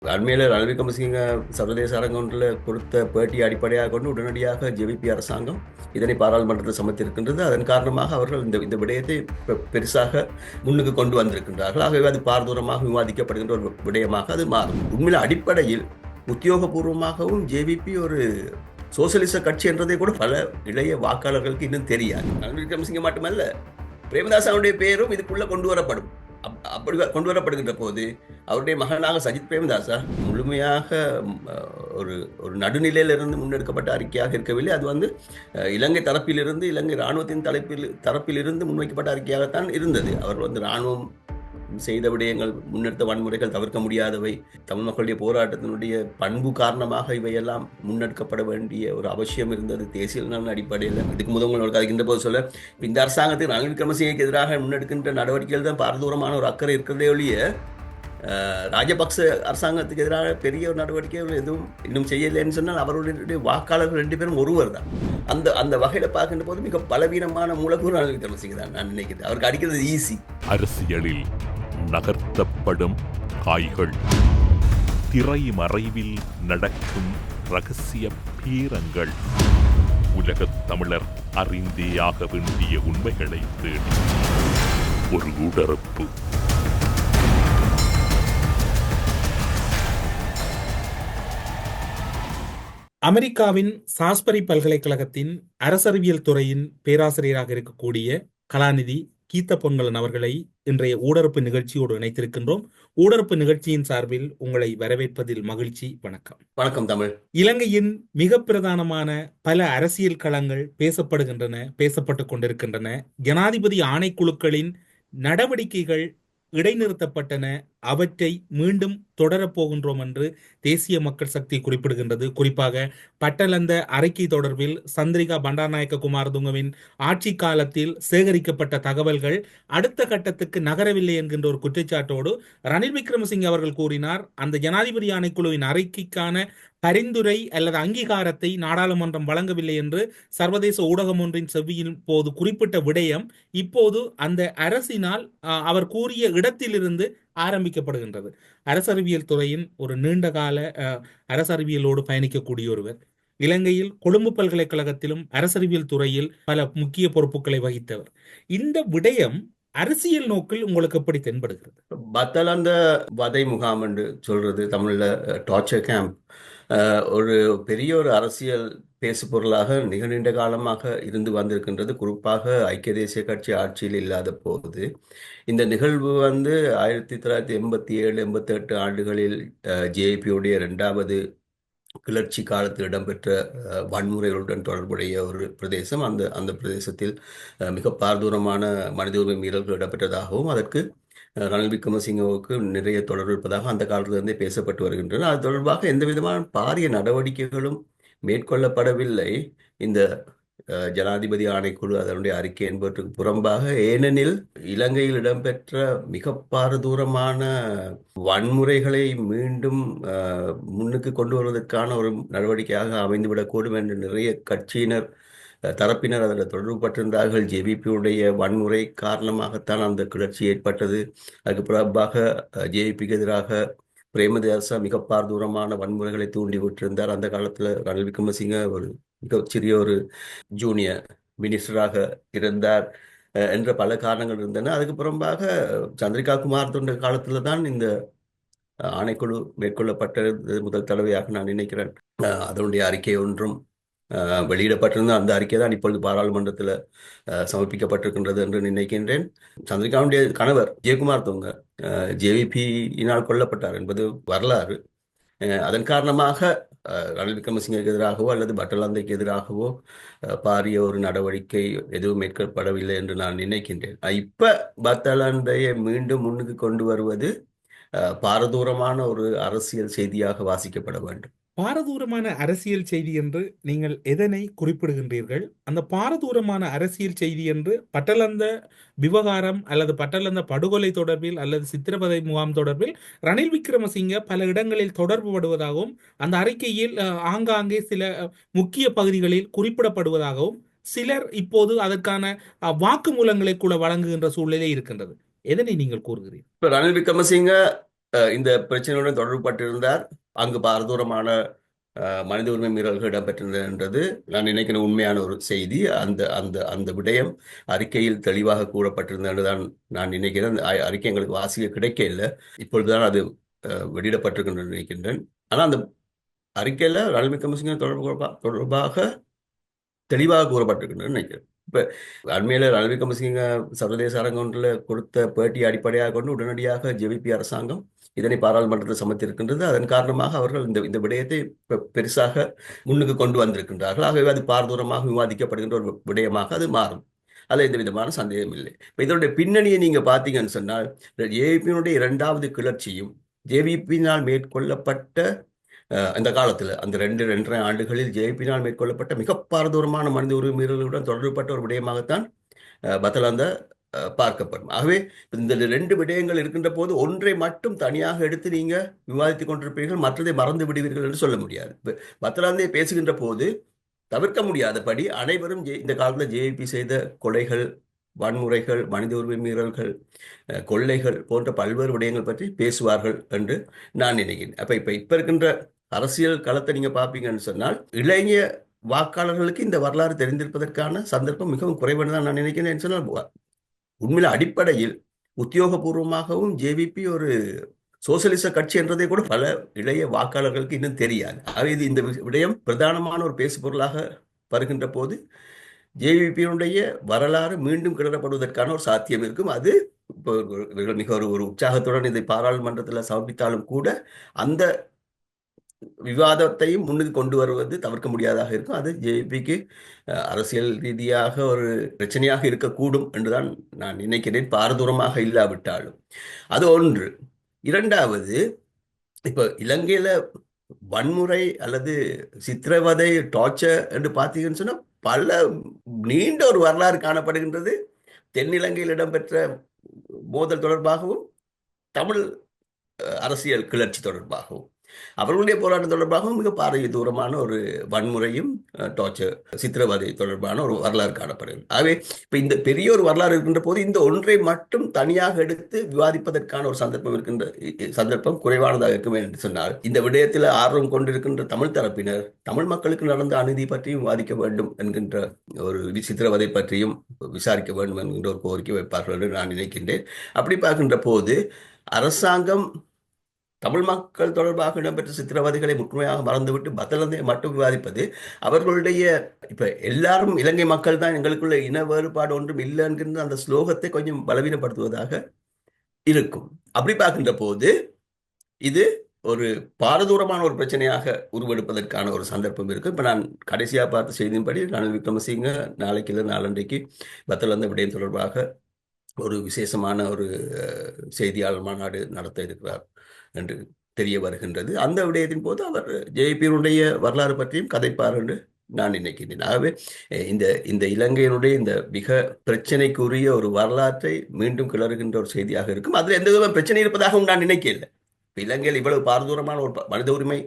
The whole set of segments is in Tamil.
அண்மையில் ரணில் விக்ரமசிங்க சர்வதேச அரங்கொன்றில் கொடுத்த பேட்டியை அடிப்படையாக கொண்டு உடனடியாக ஜேவிபி அரசாங்கம் இதனை பாராளுமன்றத்தில் சமர்த்திருக்கின்றது. அதன் காரணமாக அவர்கள் இந்த விடயத்தை பெருசாக முன்னுக்கு கொண்டு வந்திருக்கின்றார்கள். ஆகவே அது பாரதூரமாக விவாதிக்கப்படுகின்ற ஒரு விடயமாக அது மாறும். உண்மையில் அடிப்படையில் உத்தியோகபூர்வமாகவும் ஜேவிபி ஒரு சோசியலிச கட்சி என்றதை கூட பல இளைய வாக்காளர்களுக்கு இன்னும் தெரியாது. ரணில் விக்ரமசிங்க மட்டுமல்ல, பிரேமதாசனுடைய பெயரும் இதுக்குள்ள கொண்டு வரப்படும். அப்படி கொண்டு வரப்படுகின்ற போது அவருடைய மகனாக சஜித் பிரேமதாசா முழுமையாக ஒரு ஒரு நடுநிலையிலிருந்து முன்னெடுக்கப்பட்ட அறிக்கையாக இருக்கவில்லை. அது இலங்கை தரப்பிலிருந்து, இலங்கை இராணுவத்தின் தரப்பிலிருந்து முன்வைக்கப்பட்ட அறிக்கையாகத்தான் இருந்தது. அவர் இராணுவம் செய்த விடயங்கள், முன்னெடுத்த வன்முறைகள் தவிர்க்க முடியாதவை, தமிழ் மக்களுடைய போராட்டத்தினுடைய பண்பு காரணமாக இவையெல்லாம் முன்னெடுக்கப்பட வேண்டிய ஒரு அவசியம் இருந்தது தேசிய நலன் அடிப்படையில். இதுக்கு முதல் கதைக்கின்ற போது சொல்ல, இந்த அரசாங்கத்துக்கு ரணில் விக்ரமசிங்கக்கு எதிராக முன்னெடுக்கின்ற நடவடிக்கைகள் தான் பாரதூரமான ஒரு அக்கறை இருக்கிறதே ஒழிய ராஜபக்ச அரசாங்கத்துக்கு எதிராக பெரிய ஒரு நடவடிக்கைகள் எதுவும் இன்னும் செய்யலைன்னு சொன்னால் அவருடைய வாக்காளர்கள் 2 பேரும் ஒருவர் தான். அந்த வகையில் பார்க்கின்ற போது மிக பலவீனமான மூலக்கூறு ரணில் விக்ரமசிங்க தான் நான் நினைக்கிறேன். அவருக்கு அடிக்கிறது ஈஸி. அரசியலில் நகர்த்தப்படும் காய்கள், திரைமறைவில் நடக்கும் ரகசிய பீரங்கள், உலகத் தமிழர் அறிந்தேயாக வேண்டிய உண்மைகளை தேடி ஒரு உடறுப்பு. அமெரிக்காவின் சாஸ்பரி பல்கலைக்கழகத்தின் அரசறிவியல் துறையின் பேராசிரியராக இருக்கக்கூடிய கலாநிதி கீத்த பொன்கலன் அவர்களை இன்றைய ஊடறுப்பு நிகழ்ச்சியோடு இணைத்திருக்கின்றோம். ஊடறுப்பு நிகழ்ச்சியின் சார்பில் உங்களை வரவேற்பதில் மகிழ்ச்சி. வணக்கம். வணக்கம் தமிழ். இலங்கையின் மிக பிரதானமான பல அரசியல் களங்கள் பேசப்பட்டுக் கொண்டிருக்கின்றன. ஜனாதிபதி ஆணைக்குழுக்களின் நடவடிக்கைகள் இடைநிறுத்தப்பட்டன. அவற்றை மீண்டும் தொடரப்போகின்றோம் என்று தேசிய மக்கள் சக்தி குறிப்பிடுகின்றது. குறிப்பாக பட்டலந்த அறிக்கை தொடர்பில் சந்திரிகா பண்டாரநாயக்க குமாரதுங்கவின் ஆட்சி காலத்தில் சேகரிக்கப்பட்ட தகவல்கள் அடுத்த கட்டத்துக்கு நகரவில்லை என்கின்ற ஒரு குற்றச்சாட்டோடு ரணில் விக்ரமசிங்கே அவர்கள் கூறினார், அந்த ஜனாதிபதி ஆணைக்குழுவின் அறிக்கைக்கான பரிந்துரை அல்லது அங்கீகாரத்தை நாடாளுமன்றம் வழங்கவில்லை என்று சர்வதேச ஊடகம் ஒன்றின் செவ்வியின் போது குறிப்பிட்ட விடயம் இப்போது அந்த அரசினால் அவர் கூறிய இடத்திலிருந்து ஆரம்பிக்கப்படுகின்றது. அரசறிவியல் துறையின் ஒரு நீண்டகால அரசறிவியலோடு பயணிக்கக்கூடிய ஒருவர், இலங்கையில் கொழும்பு பல்கலைக்கழகத்திலும் அரசறிவியல் துறையில் பல முக்கிய பொறுப்புகளை வகித்தவர். இந்த விடயம் அரசியல் நோக்கில் உங்களுக்கு எப்படி தென்படுகிறது? பத்தலந்த வதை முகாம் என்று சொல்றது தமிழ்ல டார்ச்சர் கேம்ப் ஒரு பெரிய ஒரு அரசியல் பேசு பொருளாக மிக நீண்ட காலமாக இருந்து வந்திருக்கின்றது. குறிப்பாக ஐக்கிய தேசிய கட்சி ஆட்சியில் இல்லாத போது இந்த நிகழ்வு 1987 88 ஆண்டுகளில் ஜேபியுடைய 2வது கிளர்ச்சி காலத்தில் இடம்பெற்ற வன்முறைகளுடன் தொடர்புடைய ஒரு பிரதேசம். அந்த அந்த பிரதேசத்தில் மிக பாரதூரமான மனித உரிமை மீறல்கள் இடம்பெற்றதாகவும் அதற்கு ரணில் விக்ரமசிங்கவுக்கு நிறைய தொடர்பு இருப்பதாக அந்த காலத்திலிருந்தே பேசப்பட்டு வருகின்றன. அது தொடர்பாக எந்த விதமான பாரிய நடவடிக்கைகளும் மேற்கொள்ளப்படவில்லை இந்த ஜனாதிபதி ஆணைக்குழு அதனுடைய அறிக்கை என்பதற்கு புறம்பாக. ஏனெனில் இலங்கையில் இடம்பெற்ற மிக பாரதூரமான வன்முறைகளை மீண்டும் முன்னுக்கு கொண்டு வருவதற்கான ஒரு நடவடிக்கையாக அமைந்துவிடக்கூடும் என்று நிறைய கட்சியினர் தரப்பினர் அதில் தொடர்பு பட்டிருந்தார்கள். ஜேவிபியுடைய வன்முறை காரணமாகத்தான் அந்த கிளர்ச்சி ஏற்பட்டது. அதுக்கு புறம்பாக ஜேவிபிக்கு எதிராக பிரேமதாசா மிக பாரதூரமான வன்முறைகளை தூண்டி விட்டிருந்தார். அந்த காலத்தில் ரணில் விக்ரமசிங்க ஒரு மிகச்சிறிய ஒரு ஜூனியர் மினிஸ்டராக இருந்தார் என்ற பல காரணங்கள் இருந்தன. அதுக்கு புறம்பாக சந்திரிகா குமாரதுங்க காலத்தில் தான் இந்த ஆணைக்குழு மேற்கொள்ளப்பட்டது முதல் தடவையாக நான் நினைக்கிறேன். அதனுடைய அறிக்கை ஒன்றும் வெளியிடப்பட்டிருந்த அந்த அறிக்கை தான் இப்பொழுது பாராளுமன்றத்தில் சமர்ப்பிக்கப்பட்டிருக்கின்றது என்று நினைக்கின்றேன். சந்திரிகாவுடைய கணவர் ஜெயக்குமார் தொங்க ஜேவிபியினால் கொல்லப்பட்டார் என்பது வரலாறு. அதன் காரணமாக ரணில் விக்ரமசிங்கருக்கு எதிராகவோ அல்லது பட்டலந்தைக்கு எதிராகவோ பாரிய ஒரு நடவடிக்கை எதுவும் மேற்கொள்ளப்படவில்லை என்று நான் நினைக்கின்றேன். இப்ப பட்டலந்தையை மீண்டும் முன்னுக்கு கொண்டு வருவது பாரதூரமான ஒரு அரசியல் செய்தியாக வாசிக்கப்பட வேண்டும். பாரதூரமான அரசியல் செய்தி என்று நீங்கள் எதனை குறிப்பிடுகின்றீர்கள்? அந்த பாரதூரமான அரசியல் செய்தி என்று பட்டலந்த விவகாரம் அல்லது பட்டலந்த படுகொலை தொடர்பில் அல்லது சித்திரவதை முகாம் தொடர்பில் ரணில் விக்ரமசிங்க பல இடங்களில் தொடர்பு படுவதாகவும் அந்த அறிக்கையில் ஆங்காங்கே சில முக்கிய பகுதிகளில் குறிப்பிடப்படுவதாகவும் சிலர் இப்போது அதற்கான வாக்குமூலங்களை கூட வழங்குகின்ற சூழ்நிலை இருக்கின்றது. எதனை நீங்கள் கூறுகிறீர்கள்? ரணில் விக்ரமசிங்க இந்த பிரச்சனையுடன் தொடர்புபட்டிருந்தார். அங்கு பாரதூரமான மனித உரிமை மீறல்கள் இடம்பெற்றிருந்தது நான் நினைக்கிற உண்மையான ஒரு செய்தி. அந்த அந்த அந்த விடயம் அறிக்கையில் தெளிவாக கூறப்பட்டிருந்தது தான் நான் நினைக்கிறேன். அறிக்கை எங்களுக்கு வாசிக்க கிடைக்க இல்லை. இப்பொழுதுதான் அது வெளியிடப்பட்டிருக்கின்ற நினைக்கின்றேன். ஆனால் அந்த அறிக்கையில் ரணில் விக்ரமசிங்க தொடர்பாக தெளிவாக கூறப்பட்டிருக்கின்றன நினைக்கிறேன். இப்ப அண்மையில ரணில் விக்ரமசிங்க சர்வதேச அரங்கொன்றில் கொடுத்த பேட்டியை அடிப்படையாக கொண்டு உடனடியாக ஜேவிபி அரசாங்கம் இதனை பாராளுமன்றத்தில் சமர்த்திருக்கின்றது. அதன் காரணமாக அவர்கள் இந்த இந்த விடயத்தை பெருசாக முன்னுக்கு கொண்டு வந்திருக்கின்றார்கள். ஆகவே அது பாரதூரமாக விவாதிக்கப்படுகின்ற ஒரு விடயமாக அது மாறும். அதில் எந்த விதமான சந்தேகம் இல்லை. இப்போ இதனுடைய பின்னணியை நீங்க பார்த்தீங்கன்னு சொன்னால் ஜேவிபியினுடைய இரண்டாவது கிளர்ச்சியும் ஜேவிபியினால் மேற்கொள்ளப்பட்ட இந்த காலத்தில் அந்த 2-2.5 ஆண்டுகளில் ஜேபியினால் மேற்கொள்ளப்பட்ட மிக பாரதூரமான மனித உரிமை மீறல்களுடன் தொடர்புபட்ட ஒரு விடயமாகத்தான் பத்தலாந்த பார்க்கப்படும். ஆகவே இந்த 2 விடயங்கள் இருக்கின்ற போது ஒன்றை மட்டும் தனியாக எடுத்து நீங்க விவாதித்துக் கொண்டிருப்பீர்கள், மற்றதை மறந்து விடுவீர்கள் என்று சொல்ல முடியாது. பத்தலாந்தே பேசுகின்ற போது தவிர்க்க முடியாதபடி அனைவரும் இந்த காலத்தில் ஜேபி செய்த கொலைகள், வன்முறைகள், மனித உரிமை மீறல்கள், கொள்ளைகள் போன்ற பல்வேறு விடயங்கள் பற்றி பேசுவார்கள் என்று நான் நினைக்கிறேன். இப்ப இருக்கின்ற அரசியல் களத்தை நீங்க பார்ப்பீங்கன்னு சொன்னால் இளைஞ வாக்காளர்களுக்கு இந்த வரலாறு தெரிந்திருப்பதற்கான சந்தர்ப்பம் மிகவும் குறைவானு தான் நான் நினைக்கிறேன் சொன்னால் உண்மையில அடிப்படையில் உத்தியோகபூர்வமாகவும் ஜேவிபி ஒரு சோசியலிச கட்சி என்றதை கூட பல இளைய வாக்காளர்களுக்கு இன்னும் தெரியாது. இது இந்த விடயம் பிரதானமான ஒரு பேசு பொருளாக வருகின்ற போது ஜேவிபியினுடைய வரலாறு மீண்டும் கிளறப்படுவதற்கான ஒரு சாத்தியம் இருக்கும். அது மிக ஒரு உற்சாகத்துடன் இதை பாராளுமன்றத்தில் சமர்ப்பித்தாலும் கூட அந்த விவாதத்தையும் முன்னுக்கு கொண்டு வருவது தவிர்க்க முடியாதாக இருக்கும். அது ஜேபிக்கு அரசியல் ரீதியாக ஒரு பிரச்சனையாக இருக்கக்கூடும் என்றுதான் நான் நினைக்கிறேன், பாரதூரமாக இல்லாவிட்டாலும். அது ஒன்று. இரண்டாவது, இப்ப இலங்கையில வன்முறை அல்லது சித்திரவதை, டார்ச்சர் என்று பார்த்தீங்கன்னு சொன்னா பல நீண்ட ஒரு வரலாறு காணப்படுகின்றது. தென்னிலங்கையில் இடம்பெற்ற மோதல் தொடர்பாகவும் தமிழ் அரசியல் கிளர்ச்சி தொடர்பாகவும் அவர்களுடைய போராட்டம் தொடர்பாகவும் மிக பாரதூரமான ஒரு வன்முறையும் டார்ச்சர், சித்திரவதை தொடர்பான ஒரு வரலாறு காணப்படுகிறது. ஆகவே இப்ப இந்த பெரிய ஒரு வரலாறு இருக்கின்ற போது இந்த ஒன்றை மட்டும் தனியாக எடுத்து விவாதிப்பதற்கான ஒரு சந்தர்ப்பம் குறைவானதாக இருக்குமே என்று சொன்னால் இந்த விடயத்தில் ஆர்வம் கொண்டிருக்கின்ற தமிழ் தரப்பினர் தமிழ் மக்களுக்கு நடந்த அநீதி பற்றியும் விவாதிக்க வேண்டும் என்கின்ற ஒரு சித்திரவதை பற்றியும் விசாரிக்க வேண்டும் என்கின்ற ஒரு கோரிக்கை வைப்பார்கள் என்று நான் நினைக்கின்றேன். அப்படி பார்க்கின்ற போது அரசாங்கம் தமிழ் மக்கள் தொடர்பாக இடம்பெற்ற சித்திரவதைகளை முழுமையாக மறந்துவிட்டு பத்தலந்தை மட்டும் விவாதிப்பது அவர்களுடைய இப்ப எல்லாரும் இலங்கை மக்கள் தான், எங்களுக்குள்ள இன வேறுபாடு ஒன்றும் இல்லை என்கின்ற அந்த ஸ்லோகத்தை கொஞ்சம் பலவீனப்படுத்துவதாக இருக்கும். அப்படி பார்க்கின்ற போது இது ஒரு பாரதூரமான ஒரு பிரச்சனையாக உருவெடுப்பதற்கான ஒரு சந்தர்ப்பம் இருக்கு. இப்ப நான் கடைசியா பார்த்த செய்தியின்படி ரணில் விக்ரமசிங்க நாளைக்கு இல்லை நாளன்றைக்கு பத்தலந்த விடயம் தொடர்பாக ஒரு விசேஷமான ஒரு செய்தியாளர் மாநாடு நடத்த இருக்கிறார் என்று தெரிய வருகின்றது. அந்த விடயத்தின் போது அவர் ஜேபியினுடைய வரலாறு பற்றியும் கதைப்பார் என்று நான் நினைக்கின்றேன். ஆகவே இந்த இலங்கையினுடைய இந்த மிக பிரச்சனைக்குரிய ஒரு வரலாற்றை மீண்டும் கிளறுகின்ற ஒரு செய்தியாக இருக்கும். அதில் எந்த விதமான பிரச்சனை இருப்பதாகவும் நான் நினைக்கல. இலங்கையில் இவ்வளவு பாரதூரமான ஒரு மனித உரிமை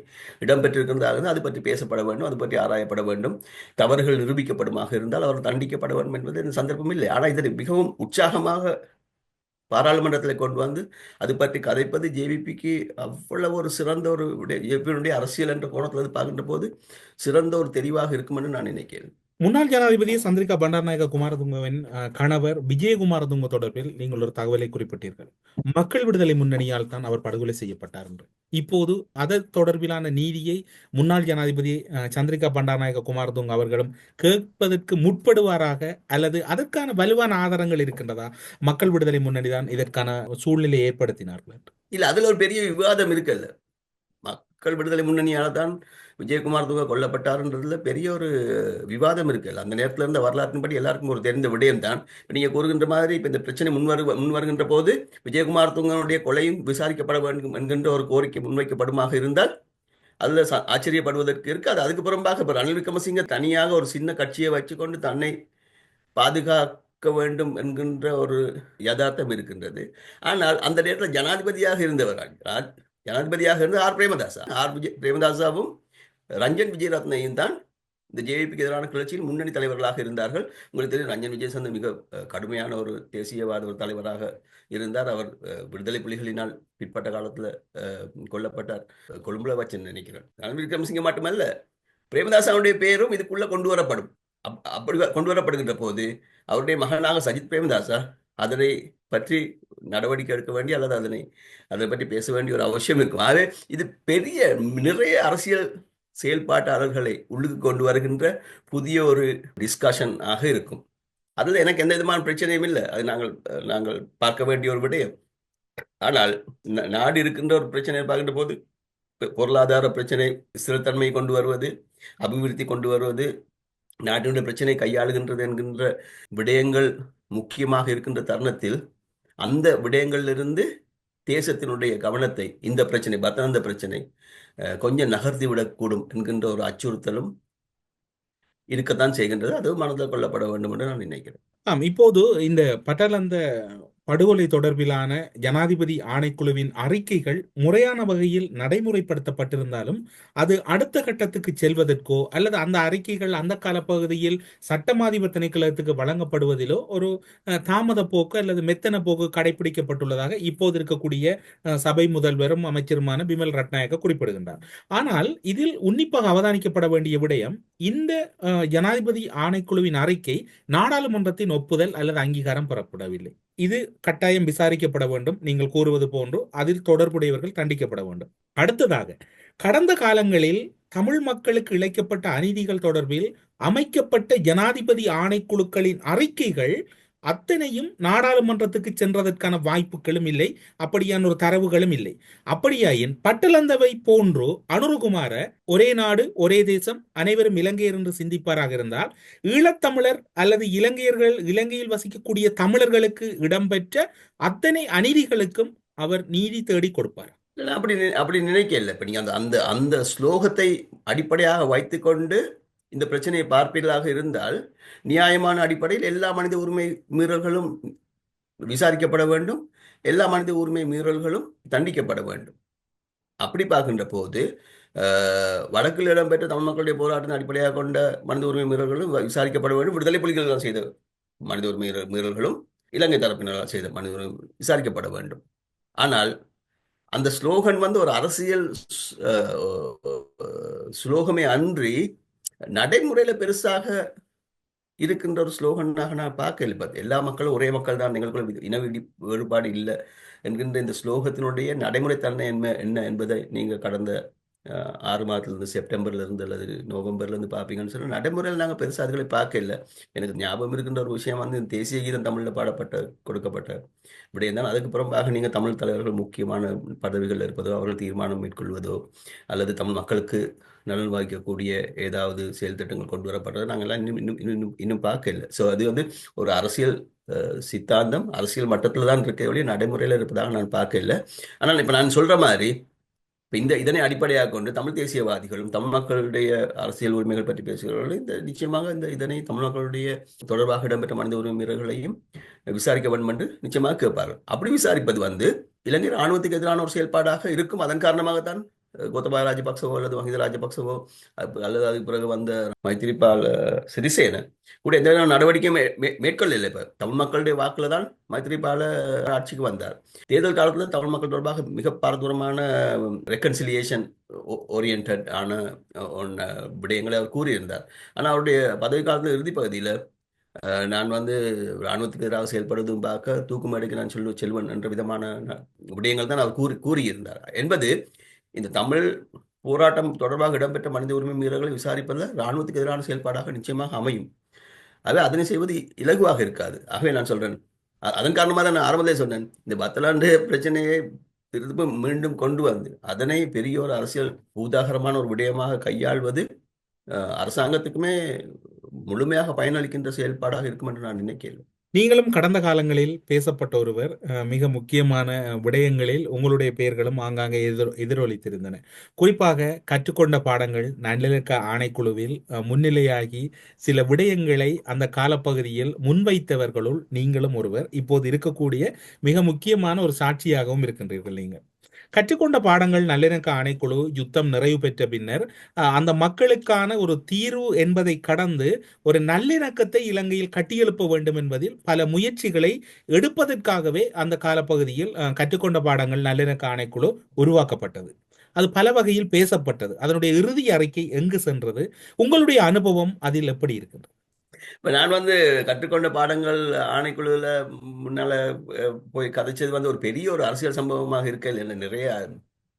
இடம்பெற்றிருக்கிறதாக அது பற்றி பேசப்பட வேண்டும், அது பற்றி ஆராயப்பட வேண்டும். தவறுகள் நிரூபிக்கப்படுமாக இருந்தால் அவர் தண்டிக்கப்பட வேண்டும் என்பது இந்த சந்தர்ப்பம் இல்லை. ஆனால் இதை மிகவும் உற்சாகமாக பாராளுமன்றத்தில் கொண்டு வந்து அது பற்றி கதைப்பது ஜேவிபிக்கு அவ்வளவு ஒரு சிறந்த ஒரு ஜேபியினுடைய அரசியல் என்ற கோணத்தில் பார்க்கின்ற போது சிறந்த ஒரு தெரிவாக இருக்கும் என்று நான் நினைக்கிறேன். முன்னாள் ஜனாதிபதி சந்திரிகா பண்டாரநாயக்க குமாரதுங்கவின் கணவர் விஜயகுமாரதுங்க தொடர்பில் நீங்கள் ஒரு தகவலை குறிப்பிட்டீர்கள். மக்கள் விடுதலை முன்னணியால் தான் அவர் படுகொலை செய்யப்பட்டார் என்று. இப்போது அது தொடர்பிலான நீதியை முன்னாள் ஜனாதிபதி சந்திரிகா பண்டாரநாயக்க குமாரதுங்க அவர்களும் கேட்பதற்கு முற்படுவாராக அல்லது அதற்கான வலுவான ஆதாரங்கள் இருக்கின்றதா? மக்கள் விடுதலை முன்னணி தான் இதற்கான சூழ்நிலை ஏற்படுத்தினார்கள். இல்ல, அதுல ஒரு பெரிய விவாதம் இருக்குல்ல. மக்கள் விடுதலை முன்னணியால தான் விஜயகுமார் துங்க கொல்லப்பட்டார்ன்றதுல பெரிய ஒரு விவாதம் இருக்குல்ல. அந்த நேரத்தில் இருந்த வரலாற்றின்படி எல்லாருக்கும் ஒரு தெரிந்த விடயம் தான். நீங்க கூறுகின்ற மாதிரி இப்ப இந்த பிரச்சனை முன்வருகின்ற போது விஜயகுமார் துங்கனுடைய கொலையும் விசாரிக்கப்பட வேண்டும் என்கின்ற ஒரு கோரிக்கை முன்வைக்கப்படுமாக இருந்தால் அதுல ஆச்சரியப்படுவதற்கு இருக்கு. அது அதுக்கு புறம்பாக இப்ப ரணில் விக்ரமசிங்க தனியாக ஒரு சின்ன கட்சியை வச்சுக்கொண்டு தன்னை பாதுகாக்க வேண்டும் என்கின்ற ஒரு யதார்த்தம் இருக்கின்றது. ஆனால் அந்த நேரத்தில் ஜனாதிபதியாக இருந்தவர் ஜனாதிபதியாக இருந்த பிரேமதாசாவும் ரஞ்சன் விஜயரத்னையும் தான் இந்த ஜேவிபிக்கு எதிரான கிளர்ச்சியில் முன்னணி தலைவர்களாக இருந்தார்கள். உங்களுக்கு தெரியும் ரஞ்சன் விஜயசந்திரன் மிக கடுமையான ஒரு தேசியவாத ஒரு தலைவராக இருந்தார். அவர் விடுதலை புலிகளினால் பிற்பட்ட காலத்துல கொல்லப்பட்டார். கொழும்புல வச்சுன்னு நினைக்கிறேன். ரணில் விக்ரமசிங்க மட்டுமல்ல, பிரேமதாசனுடைய பெயரும் இதுக்குள்ள கொண்டு வரப்படும். அப்படி கொண்டு வரப்படுகின்ற போது அவருடைய மகனாக சஜித் பிரேமதாசா அதனை பற்றி நடவடிக்கை எடுக்க வேண்டிய அல்லது அதை பற்றி பேச வேண்டிய ஒரு அவசியம் இருக்கும். ஆகவே இது பெரிய நிறைய அரசியல் செயல்பாட்டாளர்களை உள்ளுக்கு கொண்டு வருகின்ற புதிய ஒரு டிஸ்கஷன் ஆக இருக்கும். அதில் எனக்கு எந்த விதமான பிரச்சனையும் இல்லை. அது நாங்கள் பார்க்க வேண்டிய ஒரு விடயம். ஆனால் நாடு இருக்கின்ற ஒரு பிரச்சனையை பார்க்கின்ற போது பொருளாதார பிரச்சனை, ஸ்திரத்தன்மை கொண்டு வருவது, அபிவிருத்தி கொண்டு வருவது, நாட்டினுடைய பிரச்சனை கையாளுகின்றது என்கின்ற விடயங்கள் முக்கியமாக இருக்கின்ற தருணத்தில் அந்த விடயங்களிலிருந்து தேசத்தினுடைய கவனத்தை இந்த பிரச்சனை பத்தனந்த பிரச்சனை கொஞ்சம் நகர்த்தி விடக்கூடும் என்கின்ற ஒரு அச்சுறுத்தலும் இருக்கத்தான் செய்கின்றது. அது மனதில் கொள்ளப்பட வேண்டும் என்று நான் நினைக்கிறேன். இப்போது இந்த பட்டலந்த படுகொலை தொடர்பிலான ஜனாதிபதி ஆணைக்குழுவின் அறிக்கைகள் முறையான வகையில் நடைமுறைப்படுத்தப்பட்டிருந்தாலும் அது அடுத்த கட்டத்துக்கு செல்வதற்கோ அல்லது அந்த அறிக்கைகள் அந்த காலப்பகுதியில் சட்டமாதிப திணைக்களத்துக்கு வழங்கப்படுவதிலோ ஒரு தாமத போக்கு அல்லது மெத்தன போக்கு கடைபிடிக்கப்பட்டுள்ளதாக இப்போது இருக்கக்கூடிய சபை முதல்வரும் அமைச்சருமான பிமல் ரட்நாயக்க குறிப்பிடுகின்றார். ஆனால் இதில் உன்னிப்பாக அவதானிக்கப்பட வேண்டிய விடயம், இந்த ஜனாதிபதி ஆணைக்குழுவின் அறிக்கை நாடாளுமன்றத்தின் ஒப்புதல் அல்லது அங்கீகாரம் பெறப்படவில்லை. இது கட்டாயம் விசாரிக்கப்பட வேண்டும். நீங்கள் கூறுவது போன்று அதில் தொடர்புடையவர்கள் தண்டிக்கப்பட வேண்டும். அடுத்ததாக, கடந்த காலங்களில் தமிழ் மக்களுக்கு இழைக்கப்பட்ட அநீதிகள் தொடர்பில் அமைக்கப்பட்ட ஜனாதிபதி ஆணைக்குழுக்களின் அறிக்கைகள் அத்தனையும் நாடாளுமன்றத்துக்கு சென்றதற்கான வாய்ப்புகளும் இல்லை, அப்படியான ஒரு தரவுகளும் இல்லை. அப்படியாயின் பட்டலந்தவை போன்று அனுருகுமார ஒரே நாடு ஒரே தேசம் அனைவரும் இலங்கையர் என்று சிந்திப்பாராக இருந்தால், ஈழத்தமிழர் அல்லது இலங்கையில் வசிக்கக்கூடிய தமிழர்களுக்கு இடம்பெற்ற அத்தனை அநீதிகளுக்கும் அவர் நீதி தேடி கொடுப்பார். அப்படி நினைக்கல. இப்ப நீங்க அந்த அந்த ஸ்லோகத்தை அடிப்படையாக வைத்துக்கொண்டு இந்த பிரச்சனையை பார்ப்பீர்களாக இருந்தால், நியாயமான அடிப்படையில் எல்லா மனித உரிமை மீறல்களும் விசாரிக்கப்பட வேண்டும், எல்லா மனித உரிமை மீறல்களும் தண்டிக்கப்பட வேண்டும். அப்படி பார்க்கின்ற போது வடக்கில் இடம்பெற்ற தமிழ் மக்களுடைய போராட்டத்தின் அடிப்படையாக கொண்ட மனித உரிமை மீறல்களும் விசாரிக்கப்பட வேண்டும். விடுதலை புலிகள் செய்த மனித உரிமை மீறல்களும் இலங்கை தரப்பினரால் செய்த மனித உரிமை விசாரிக்கப்பட வேண்டும். ஆனால் அந்த ஸ்லோகன் ஒரு அரசியல் ஸ்லோகமே அன்றி நடைமுறையில பெருசாக இருக்கின்ற ஒரு ஸ்லோகனாக நான் பார்க்கல. எல்லா மக்களும் ஒரே மக்கள் தான், எங்களுக்குள்ள இன வேறுபாடு இல்லை என்கின்ற இந்த ஸ்லோகத்தினுடைய நடைமுறை தன்மை என்ன என்பதை நீங்க கடந்த 6 மாதத்துலேருந்து செப்டம்பர்லேருந்து அல்லது நவம்பர்லேருந்து பார்ப்பீங்கன்னு சொல்லி நடைமுறையில் நாங்கள் பெருசாக அதுகளை பார்க்கல. எனக்கு ஞாபகம் இருக்கின்ற ஒரு விஷயம் தேசிய கீதம் தமிழில் கொடுக்கப்பட்ட விடயம் தான். அதுக்கு புறம்பாக நீங்கள் தமிழ் தலைவர்கள் முக்கியமான பதவிகள் இருப்பதோ, அவர்கள் தீர்மானம் மேற்கொள்வதோ அல்லது தமிழ் மக்களுக்கு நலன் வாய்க்கக்கூடிய ஏதாவது செயல் திட்டங்கள் கொண்டு வரப்படுறதை நாங்கள்லாம் இன்னும் பார்க்கல. ஸோ அது ஒரு அரசியல் சித்தாந்தம், அரசியல் மட்டத்தில் தான் இருக்க வழியே நடைமுறையில் இருப்பதாக நான் பார்க்கல. ஆனால் இப்போ நான் சொல்கிற மாதிரி இதனை அடிப்படையாக கொண்டு தமிழ் தேசியவாதிகளும் தமிழ் மக்களுடைய அரசியல் உரிமைகள் பற்றி பேசுகிறவர்களும் நிச்சயமாக இதனை தமிழ் மக்களுடைய தொடர்பாக இடம்பெற்ற மனித உரிமை மீறல்களையும் விசாரிக்க வேண்டும் என்று நிச்சயமாக கேட்பார்கள். அப்படி விசாரிப்பது இலங்கை ராணுவத்துக்கு எதிரான ஒரு செயல்பாடாக இருக்கும். அதன் காரணமாகத்தான் கோத்தபாய ராஜபக்சவோ அல்லது மஹிந்த ராஜபக்சவோ அல்லது அதுக்கு பிறகு வந்த மைத்திரிபால சிறிசேன கூட எந்த நடவடிக்கையும் மேற்கொள்ளலை. இப்ப தமிழ் மக்களுடைய வாக்குல தான் மைத்திரிபால ஆட்சிக்கு வந்தார். தேர்தல் காலத்துல தமிழ் மக்கள் தொடர்பாக மிக பாரதூரமான ரெக்கன்சிலியேஷன் ஓரியன்ட் ஆன விடயங்களை அவர் கூறியிருந்தார். ஆனால் அவருடைய பதவி காலத்தில் இறுதி பகுதியில் நான் இராணுவத்துக்கு எதிராக செயல்படுவதும் பார்க்க தூக்குமேடைக்கு நான் செல்வன் என்ற விதமான விடயங்கள் தான் அவர் கூறியிருந்தார் என்பது இந்த தமிழ் போராட்டம் தொடர்பாக இடம்பெற்ற மனித உரிமை மீறல்களை விசாரிப்பதில் இராணுவத்துக்கு எதிரான செயல்பாடாக நிச்சயமாக அமையும். ஆகவே அதனை செய்வது இலகுவாக இருக்காது. ஆகவே நான் சொல்றேன், அதன் காரணமாக தான் நான் ஆரம்பத்திலே சொன்னேன், இந்த பத்தலாண்டு பிரச்சனையை திரும்ப மீண்டும் கொண்டு வந்து அதனை பெரிய ஒரு அரசியல் பூதாகரமான ஒரு விடயமாக கையாள்வது அரசாங்கத்துக்குமே முழுமையாக பயனளிக்கின்ற செயல்பாடாக இருக்கும் என்று நான் நினைக்கிறேன். நீங்களும் கடந்த காலங்களில் பேசப்பட்ட ஒருவர். மிக முக்கியமான விடயங்களில் உங்களுடைய பெயர்களும் ஆங்காங்கே எதிரொலித்திருந்தன. குறிப்பாக கற்றுக்கொண்ட பாடங்கள் நல்லிணக்க ஆணைக்குழுவில் முன்னிலையாகி சில விடயங்களை அந்த காலப்பகுதியில் முன்வைத்தவர்களுள் நீங்களும் ஒருவர். இப்போது இருக்கக்கூடிய மிக முக்கியமான ஒரு சாட்சியாகவும் இருக்கின்றீர்கள். நீங்கள் கற்றுக்கொண்ட பாடங்கள் நல்லிணக்க ஆணைக்குழு யுத்தம் நிறைவு பெற்ற பின்னர் அந்த மக்களுக்கான ஒரு தீர்வு என்பதை கடந்து ஒரு நல்லிணக்கத்தை இலங்கையில் கட்டியெழுப்ப வேண்டும் என்பதில் பல முயற்சிகளை எடுப்பதற்காகவே அந்த காலப்பகுதியில் கற்றுக்கொண்ட பாடங்கள் நல்லிணக்க ஆணைக்குழு உருவாக்கப்பட்டது. அது பல வகையில் பேசப்பட்டது. அதனுடைய இறுதி அறிக்கை எங்கு சென்றது? உங்களுடைய அனுபவம் அதில் எப்படி இருக்கின்றது? இப்ப நான் கற்றுக்கொண்ட பாடங்கள் ஆணைக்குழுல முன்னால போய் கதைச்சது ஒரு பெரிய ஒரு அரசியல் சம்பவமாக இருக்கையில் என்ன நிறைய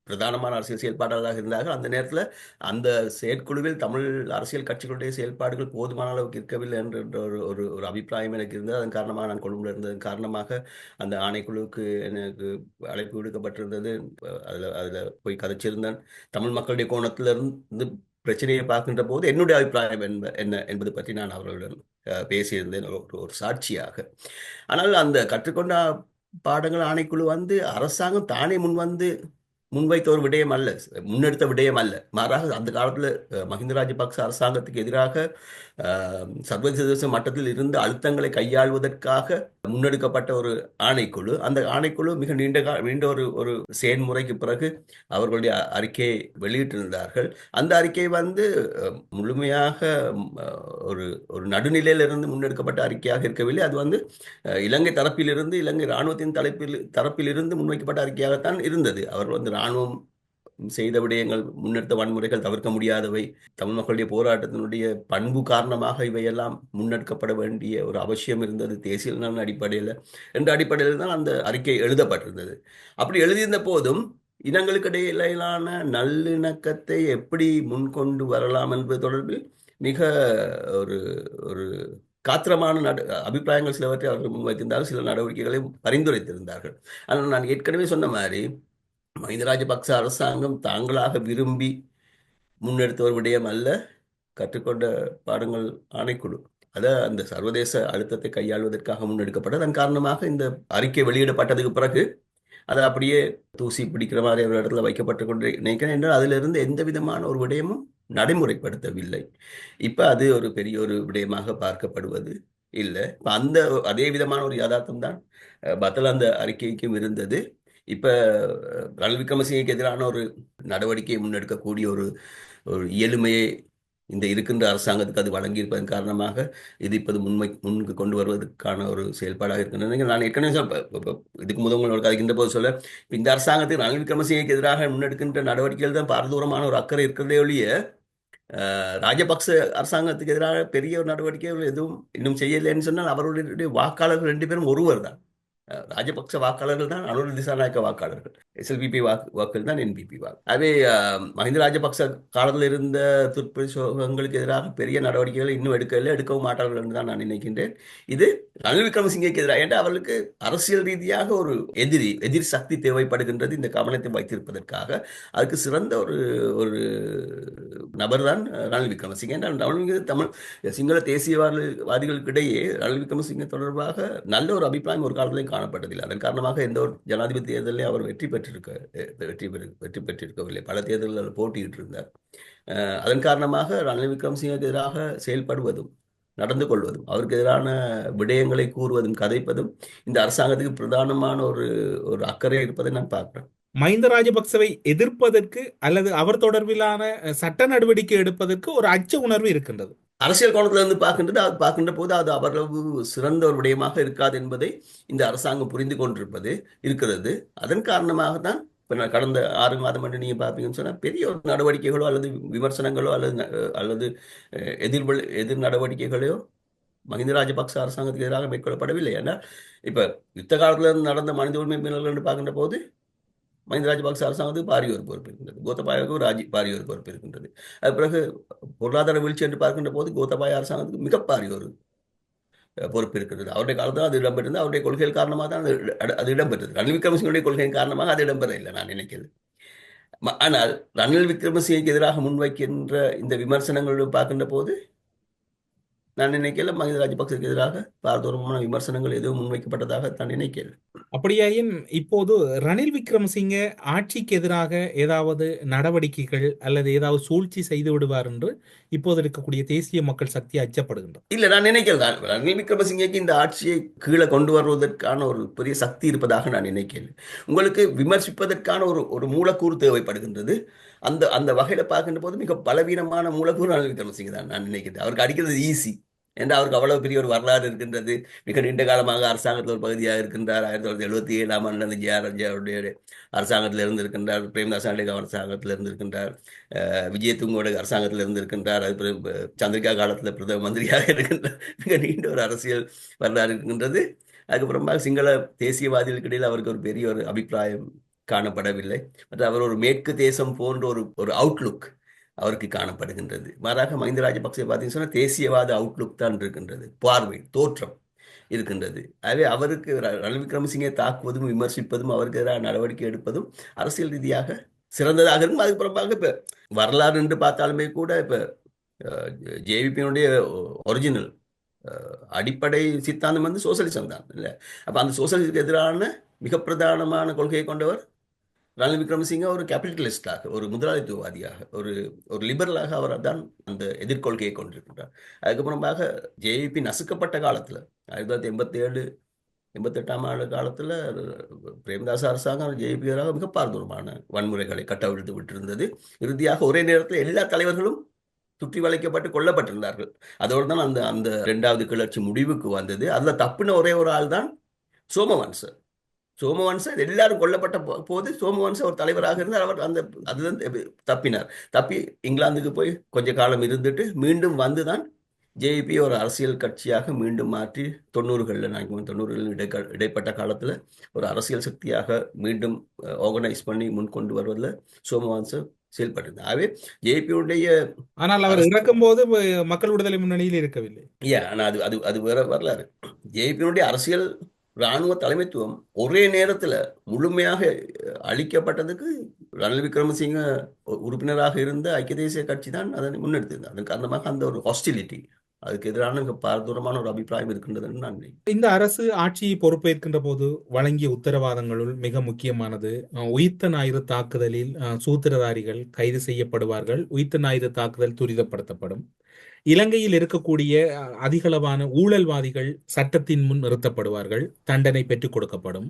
பிரதானமான அரசியல் செயல்பாடுகளாக இருந்தார்கள். அந்த நேரத்தில் அந்த செயற்குழுவில் தமிழ் அரசியல் கட்சிகளுடைய செயல்பாடுகள் போதுமான அளவுக்கு இருக்கவில்லை என்ற ஒரு ஒரு ஒரு அபிப்பிராயம் எனக்கு இருந்தது. அதன் காரணமாக நான் கொழும்புல இருந்ததன் காரணமாக அந்த ஆணைக்குழுவுக்கு எனக்கு அழைப்பு விடுக்கப்பட்டிருந்தது. அதில் போய் கதைச்சிருந்தேன். தமிழ் மக்களுடைய கோணத்திலிருந்து பிரச்சனையை பார்க்கின்ற போது என்னுடைய அபிப்பிராயம் என்ன என்பது பற்றி நான் அவர்களுடன் பேசியிருந்தேன் ஒரு சாட்சியாக. ஆனால் அந்த கற்றுக்கொண்ட பாடங்கள் ஆணைக்குழு அரசாங்கம் தானே முன்வைத்த ஒரு விடயம் அல்ல, முன்னெடுத்த விடயம் அல்ல. மாறாக அந்த காலத்தில் மஹிந்த ராஜபக்ச அரசாங்கத்துக்கு எதிராக சர்வதேச மட்டத்தில் இருந்த அழுத்தங்களை கையாள்வதற்காக முன்னெடுக்கப்பட்ட ஒரு ஆணைக்குழு. அந்த ஆணைக்குழு மிக நீண்ட ஒரு செயல்முறைக்கு பிறகு அவர்களுடைய அறிக்கையை வெளியிட்டிருந்தார்கள். அந்த அறிக்கை முழுமையாக ஒரு ஒரு நடுநிலையிலிருந்து முன்னெடுக்கப்பட்ட அறிக்கையாக இருக்கவில்லை. அது இலங்கை தரப்பிலிருந்து, இலங்கை இராணுவத்தின் தரப்பிலிருந்து முன்வைக்கப்பட்ட அறிக்கையாகத்தான் இருந்தது. அவர்கள் இராணுவம் செய்த விடயங்கள், முன்னெடுத்த வன்முறைகள் தவிர்க்க முடியாதவை, தமிழ் மக்களுடைய போராட்டத்தினுடைய பண்பு காரணமாக இவையெல்லாம் முன்னெடுக்கப்பட வேண்டிய ஒரு அவசியம் இருந்தது தேசிய நலன் அடிப்படையில் என்ற அடிப்படையில் தான் அந்த அறிக்கை எழுதப்பட்டிருந்தது. அப்படி எழுதியிருந்த போதும் இனங்களுக்கு இடையிலான நல்லிணக்கத்தை எப்படி முன்கொண்டு வரலாம் என்பது தொடர்பில் மிக ஒரு ஒரு காத்திரமான அபிப்பிராயங்கள் சிலவற்றை அவர்கள் முன்வைத்திருந்தார்கள். சில நடவடிக்கைகளை பரிந்துரைத்திருந்தார்கள். ஆனால் நான் ஏற்கனவே சொன்ன மாதிரி மஹிந்த ராஜபக்ச அரசாங்கம் தாங்களாக விரும்பி முன்னெடுத்த ஒரு விடயம் அல்ல கற்றுக்கொண்ட பாடங்கள் ஆணைக்குழு. அந்த சர்வதேச அழுத்தத்தை கையாள்வதற்காக முன்னெடுக்கப்பட்டது. அதன் காரணமாக இந்த அறிக்கை வெளியிடப்பட்டதுக்கு பிறகு அதை அப்படியே தூசி பிடிக்கிற மாதிரி ஒரு இடத்துல வைக்கப்பட்டு கொண்டு நினைக்கிறேன். என்றால் அதிலிருந்து எந்த விதமான ஒரு விடயமும் நடைமுறைப்படுத்தவில்லை. இப்ப அது ஒரு பெரிய ஒரு விடயமாக பார்க்கப்படுவது இல்லை. அந்த அதே விதமான ஒரு யதார்த்தம் தான் பத்தல அந்த அறிக்கைக்கும் இருந்தது. இப்ப ரணில் விக்ரமசிங்கக்கு எதிரான ஒரு நடவடிக்கையை முன்னெடுக்கக்கூடிய ஒரு இயலுமையை இந்த இருக்கின்ற அரசாங்கத்துக்கு அது வழங்கியிருப்பதன் காரணமாக இது இப்போது முன்னுக்கு கொண்டு வருவதற்கான ஒரு செயல்பாடாக இருக்கின்றன. நான் ஏற்கனவே இதுக்கு முதல் கதைக்கின்ற போது சொல்ல, இந்த அரசாங்கத்துக்கு ரணில் விக்ரமசிங்கக்கு எதிராக முன்னெடுக்கின்ற நடவடிக்கைகள் தான் பாரதூரமான ஒரு அக்கறை இருக்கிறதே ஒழிய ராஜபக்ச அரசாங்கத்துக்கு எதிராக பெரிய ஒரு நடவடிக்கைகள் எதுவும் இன்னும் செய்யலைன்னு சொன்னால் அவர்களுடைய வாக்காளர்கள் 2 பேரும் ஒருவர் தான். ராஜபக்ச வாக்காளர்கள் தான் அனுர திசாநாயக்க வாக்காளர்கள். SLPP வாக்குகள் தான் NPP வாக்கு. அதே மஹிந்த ராஜபக்ச காலத்தில் இருந்த துர்பிரயோகங்களுக்கு எதிராக பெரிய நடவடிக்கைகளை இன்னும் எடுக்கவும் மாட்டார்கள் என்று தான் நான் நினைக்கின்றேன். இது ரணில் விக்ரமசிங்கக்கு எதிராக என்று அவர்களுக்கு அரசியல் ரீதியாக ஒரு எதிர் சக்தி தேவைப்படுகின்றது. இந்த கவனத்தை வைத்திருப்பதற்காக அதுக்கு சிறந்த ஒரு நபர் தான் ரணில் விக்ரமசிங்க. என்றால் தமிழ் சிங்கள தேசியவாதிகளுக்கிடையே ரணில் விக்ரமசிங்க தொடர்பாக நல்ல ஒரு அபிப்பிராயம் ஒரு காலத்திலே காணப்பட்டதில்லை. அதன் காரணமாக எந்த ஒரு ஜனாதிபதி தேர்தலில் அவர் வெற்றி பெற்றிருக்கவில்லை. பல தேர்தல்களில் போட்டியிட்டு இருந்தார். அதன் காரணமாக ரணில் விக்ரமசிங்கக்கு எதிராக செயல்படுவதும் நடந்து கொள்வதும் அவருக்கு எதிரான விடயங்களை கூறுவதும் கதைப்பதும் இந்த அரசாங்கத்துக்கு பிரதானமான ஒரு அக்கறை இருப்பதை நான் பார்க்கிறேன். மஹிந்த ராஜபக்சவை எதிர்ப்பதற்கு அல்லது அவர் தொடர்பிலான சட்ட நடவடிக்கை எடுப்பதற்கு ஒரு அச்ச உணர்வு இருக்கின்றது. அரசியல் கோணத்திலிருந்து பார்க்கின்ற போது அது அவ்வளவு சிறந்த ஒரு விடயமாக இருக்காது என்பதை இந்த அரசாங்கம் புரிந்து கொண்டிருப்பது இருக்கிறது. அதன் காரணமாக தான் இப்போ நான் கடந்த 6 மாதம் என்று நீங்கள் பார்ப்பீங்கன்னு சொன்னால் பெரிய ஒரு நடவடிக்கைகளோ அல்லது விமர்சனங்களோ அல்லது எதிர் நடவடிக்கைகளோ மஹிந்த ராஜபக்ச அரசாங்கத்துக்கு எதிராக மேற்கொள்ளப்படவில்லை. ஏன்னா இப்போ யுத்த காலத்தில் நடந்த மனித உரிமை மீறல்கள் என்று பார்க்கின்ற போது மஹிந்த ராஜபக்ச அரசாங்கத்துக்கு பாரிய ஒரு பொறுப்பு இருக்கின்றது. கோத்தபாயாவுக்கு பாரிய ஒரு பொறுப்பு இருக்கின்றது. அது பிறகு பொருளாதார வீழ்ச்சி என்று பார்க்கின்ற போது கோத்தபாய அரசாங்கத்துக்கு மிகப்பாரிய ஒரு பொறுப்பு இருக்கிறது. அவருடைய காலத்தில் அது இடம்பெற்றது. அவருடைய கொள்கைகள் காரணமாக தான் அது இடம்பெற்றது. ரணில் விக்ரமசிங்கனுடைய கொள்கையின் காரணமாக அது இடம்பெற இல்லை நான் நினைக்கிறேன். ஆனால் ரணில் விக்ரமசிங்கக்கு எதிராக முன்வைக்கின்ற இந்த விமர்சனங்களுடன் பார்க்கின்ற போது நான் நினைக்கல மஹிந்த ராஜபக்சேக்கு எதிராக பாரதூரமான விமர்சனங்கள் எதுவும் முன்வைக்கப்பட்டதாக நான் நினைக்கல. அப்படியாயின் இப்போது ரணில் விக்ரமசிங்கே ஆட்சிக்கு எதிராக ஏதாவது நடவடிக்கைகள் அல்லது ஏதாவது சூழ்ச்சி செய்து விடுவார் என்று இப்போது இருக்கக்கூடிய தேசிய மக்கள் சக்தி அச்சப்படுகின்றது. இல்ல, நான் நினைக்கல ரணில் விக்ரமசிங்கேக்கு இந்த ஆட்சியை கீழே கொண்டு வருவதற்கான ஒரு பெரிய சக்தி இருப்பதாக நான் நினைக்கல. உங்களுக்கு விமர்சிப்பதற்கான ஒரு ஒரு மூலக்கூறு தேவைப்படுகின்றது. அந்த அந்த வகையில பார்க்கின்ற போது மிக பலவீனமான மூலக்கூறு ரணில் விக்ரமசிங்க தான் நான் நினைக்கிறேன். அவருக்கு அடிக்கிறது ஈஸி என்று அவருக்கு அவ்வளவு பெரிய ஒரு வரலாறு இருக்கின்றது. மிக நீண்ட காலமாக அரசாங்கத்தில் ஒரு பகுதியாக இருக்கின்றார். 1977 ஆண்டு ஜெயலலிதாவுடைய அரசாங்கத்தில் இருந்திருக்கின்றார். பிரேமதாஸ் அரசாங்கத்தில் இருந்திருக்கின்றார். விஜயதுங்கோட அரசாங்கத்தில் இருந்திருக்கின்றார். அது சந்திரிகா காலத்தில் பிரதம மந்திரியாக இருக்கின்றார். மிக நீண்ட ஒரு அரசியல் வரலாறு இருக்கின்றது. அதுக்கப்புறமா சிங்கள தேசியவாதிகளுக்கு இடையில் அவருக்கு ஒரு பெரிய ஒரு அபிப்பிராயம் காணப்படவில்லை. மற்ற அவர் ஒரு மேற்கு தேசம் போன்ற ஒரு ஒரு அவுட்லுக் அவருக்கு காணப்படுகின்றது. மாறாக மஹிந்த ராஜபக்சே பார்த்தீங்கன்னு சொன்னால் தேசியவாத அவுட்லுக் தான் இருக்கின்றது, பார்வை தோற்றம் இருக்கின்றது. ஆகவே அவருக்கு ரணில் விக்ரமசிங்கே தாக்குவதும் விமர்சிப்பதும் அவருக்கு எதிராக நடவடிக்கை எடுப்பதும் அரசியல் ரீதியாக சிறந்ததாக இருக்கும். அதுக்கப்புறமாக இப்போ வரலாறு என்று பார்த்தாலுமே கூட இப்போ ஜேவிபியினுடைய ஒரிஜினல் அடிப்படை சித்தாந்தம் வந்து சோசலிசம் தான் இல்லை. அப்போ அந்த சோசலிசத்துக்கு எதிரான மிக பிரதானமான கொள்கையை கொண்டவர் ரணில் விக்ரமசிங்க. ஒரு கேபிட்டலிஸ்டாக, ஒரு முதலாளித்துவவாதியாக, ஒரு ஒரு லிபரலாக அவர் தான் அந்த எதிர்கொள்கையை கொண்டிருக்கின்றார். அதுக்கப்புறமாக ஜேவிபி நசுக்கப்பட்ட காலத்தில் 1987 88ஆம் ஆண்டு காலத்தில் பிரேமதாஸ் அரசாங்கம் ஜேவிபியாக மிக பாரதூரமான வன்முறைகளை கட்டவிழ்த்து விட்டிருந்தது. இறுதியாக ஒரே நேரத்தில் எல்லா தலைவர்களும் சுற்றி வளைக்கப்பட்டு கொல்லப்பட்டிருந்தார்கள். அதோடு தான் அந்த அந்த 2வது கிளர்ச்சி முடிவுக்கு வந்தது. அதில் தப்புன ஒரே ஒரு ஆள் தான் சோமவன்ச. எல்லாரும் கொல்லப்பட்ட போது சோமவன்ச ஒரு தலைவராக இருந்தார். அவர் அந்த அதுதான் தப்பினார். தப்பி இங்கிலாந்துக்கு போய் கொஞ்ச காலம் இருந்துட்டு மீண்டும் வந்துதான் ஜேபி ஒரு அரசியல் கட்சியாக மீண்டும் மாற்றி 90களில் இடைப்பட்ட காலத்தில் ஒரு அரசியல் சக்தியாக மீண்டும் ஆர்கனைஸ் பண்ணி முன்கொண்டு வருவதில் சோமவன்ச செயல்பட்டிருந்தார். ஆகவே ஜேபியுடைய ஆனால் அவர் இறக்கும் போது மக்கள் விடுதலை முன்னணியில் இருக்கவில்லை. ஆனால் அது அது அது வேற வரலாறு. ஜேபியினுடைய அரசியல் இராணுவ தலைமைத்துவம் ஒரே நேரத்தில் முழுமையாக அழிக்கப்பட்டதுக்கு ரணில் விக்ரமசிங்க உறுப்பினராக இருந்த ஐக்கிய தேசிய கட்சி தான் அதனை முன்னெடுத்திருந்தது. அதன் காரணமாக அந்த ஒரு ஹாஸ்டிலிட்டி, அதுக்கு எதிரான பாரதூரமான ஒரு அபிப்பிராயம் இருக்கின்றதுன்னு நான் நினைக்கிறேன். இந்த அரசு ஆட்சியை பொறுப்பேற்கின்ற போது வழங்கிய உத்தரவாதங்களுள் மிக முக்கியமானது உயிர்த்த ஞாயிறு தாக்குதலில் சூத்திரதாரிகள் கைது செய்யப்படுவார்கள், உயிர்த்த ஞாயிறு தாக்குதல் துரிதப்படுத்தப்படும், இலங்கையில் இருக்கக்கூடிய அதிகளவான ஊழல்வாதிகள் சட்டத்தின் முன் நிறுத்தப்படுவார்கள், தண்டனை பெற்றுக் கொடுக்கப்படும்,